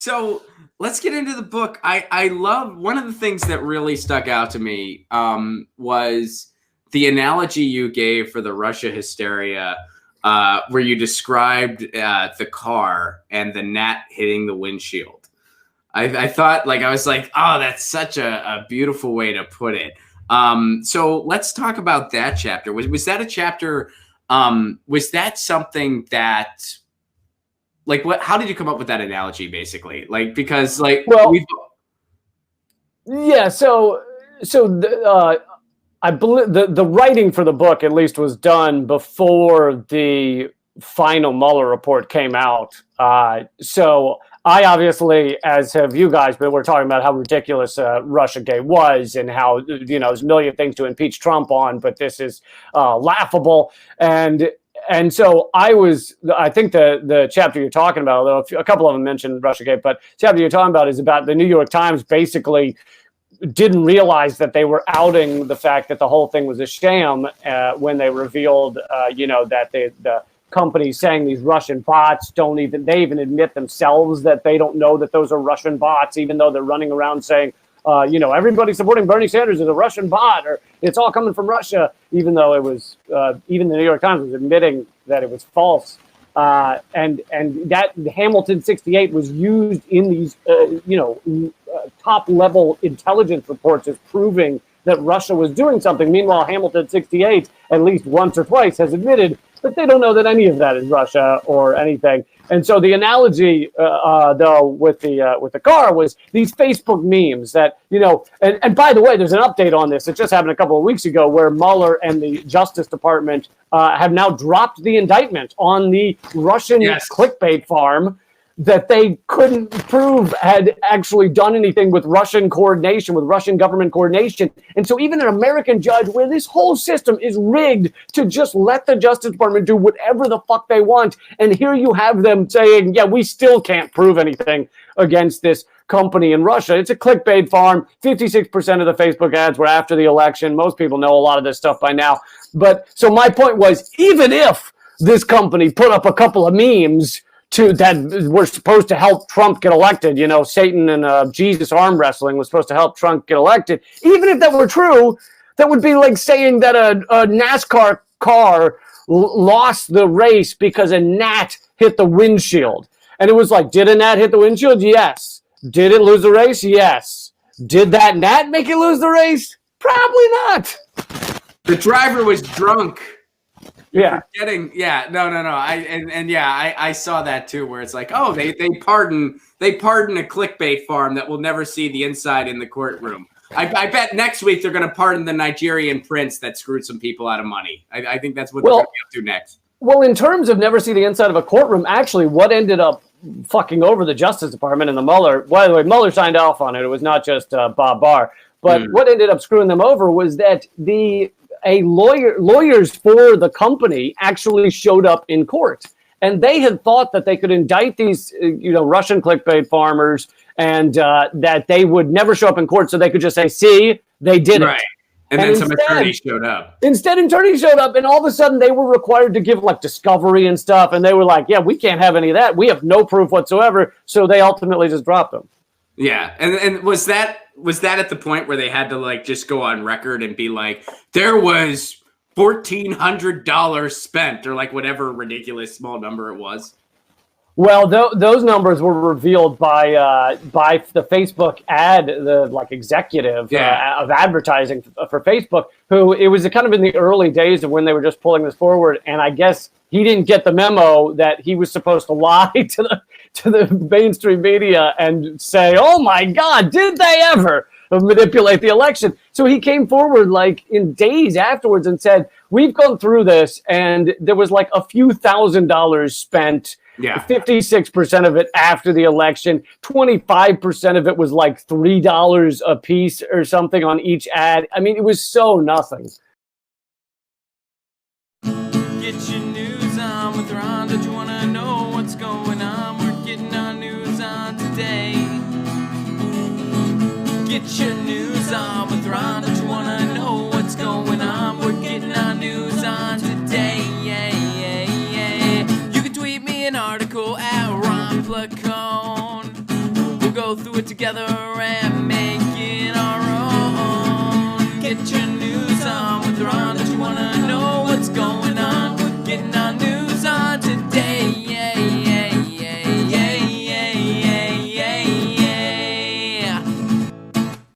So let's get into the book. I love one of the things that really stuck out to me was the analogy you gave for the Russia hysteria, where you described the car and the gnat hitting the windshield. I thought, I was like, oh, that's such a beautiful way to put it. So let's talk about that chapter. Was that a chapter? Was that something that, how did you come up with that analogy, basically? Because yeah. So I believe the writing for the book, at least, was done before the final Mueller report came out. So I obviously, as have you guys, but we're talking about how ridiculous Russiagate was and how, there's a million things to impeach Trump on, but this is laughable. And so I think the chapter you're talking about, although a couple of them mentioned Russiagate, but the chapter you're talking about is about the New York Times basically didn't realize that they were outing the fact that the whole thing was a sham when they revealed, that the companies saying these Russian bots they even admit themselves that they don't know that those are Russian bots, even though they're running around saying, everybody supporting Bernie Sanders is a Russian bot, or it's all coming from Russia, even though it was, even the New York Times was admitting that it was false. And that Hamilton 68 was used in these, top level intelligence reports as proving that Russia was doing something. Meanwhile, Hamilton 68, at least once or twice, has admitted that they don't know that any of that is Russia or anything. And so the analogy, though, with the car was these Facebook memes that, and by the way, there's an update on this. It just happened a couple of weeks ago where Mueller and the Justice Department have now dropped the indictment on the Russian clickbait farm that they couldn't prove had actually done anything with Russian coordination, with Russian government coordination. And so even an American judge, where this whole system is rigged to just let the Justice Department do whatever the fuck they want, and here you have them saying, yeah, we still can't prove anything against this company in Russia. It's a clickbait farm. 56% of the Facebook ads were after the election. Most people know a lot of this stuff by now. But so my point was, even if this company put up a couple of memes that were supposed to help Trump get elected, Satan and Jesus arm wrestling was supposed to help Trump get elected. Even if that were true, that would be like saying that a NASCAR car lost the race because a gnat hit the windshield. And it was like, did a gnat hit the windshield? Yes. Did it lose the race? Yes. Did that gnat make it lose the race? Probably not. The driver was drunk. Yeah. No. I saw that too, where it's like, oh, they pardon a clickbait farm that will never see the inside in the courtroom. I bet next week they're going to pardon the Nigerian prince that screwed some people out of money. I think that's what they're going to be up to next. Well, in terms of never see the inside of a courtroom, actually, what ended up fucking over the Justice Department and the Mueller, by the way, Mueller signed off on it. It was not just Bob Barr. But what ended up screwing them over was that lawyers for the company actually showed up in court, and they had thought that they could indict these, Russian clickbait farmers, and that they would never show up in court, so they could just say, "See, they did it." Right. And then some attorneys showed up. Instead, attorneys showed up, and all of a sudden, they were required to give discovery and stuff, and they were like, "Yeah, we can't have any of that. We have no proof whatsoever." So they ultimately just dropped them. Yeah, and was that at the point where they had to just go on record and be like, there was $1,400 spent, or whatever ridiculous small number it was? Well, those numbers were revealed by the Facebook ad, the executive of advertising for Facebook, who it was kind of in the early days of when they were just pulling this forward, and I guess he didn't get the memo that he was supposed to lie to the mainstream media and say, "Oh my God, did they ever manipulate the election?" So he came forward in days afterwards and said, "We've gone through this, and there was a few $1,000s spent." Yeah. 56% of it after the election, 25% of it was $3 a piece or something on each ad. I mean, it was so nothing. Get your news on with Ron. Don't you want to know what's going on? We're getting our news on today. Get your news on with Ron. Don't you want to know what's going on? We're getting our news on today. You can tweet me an article at Ron Placone. go through it together and make it our own. Get your news on with Ron. Don't you wanna know what's going on?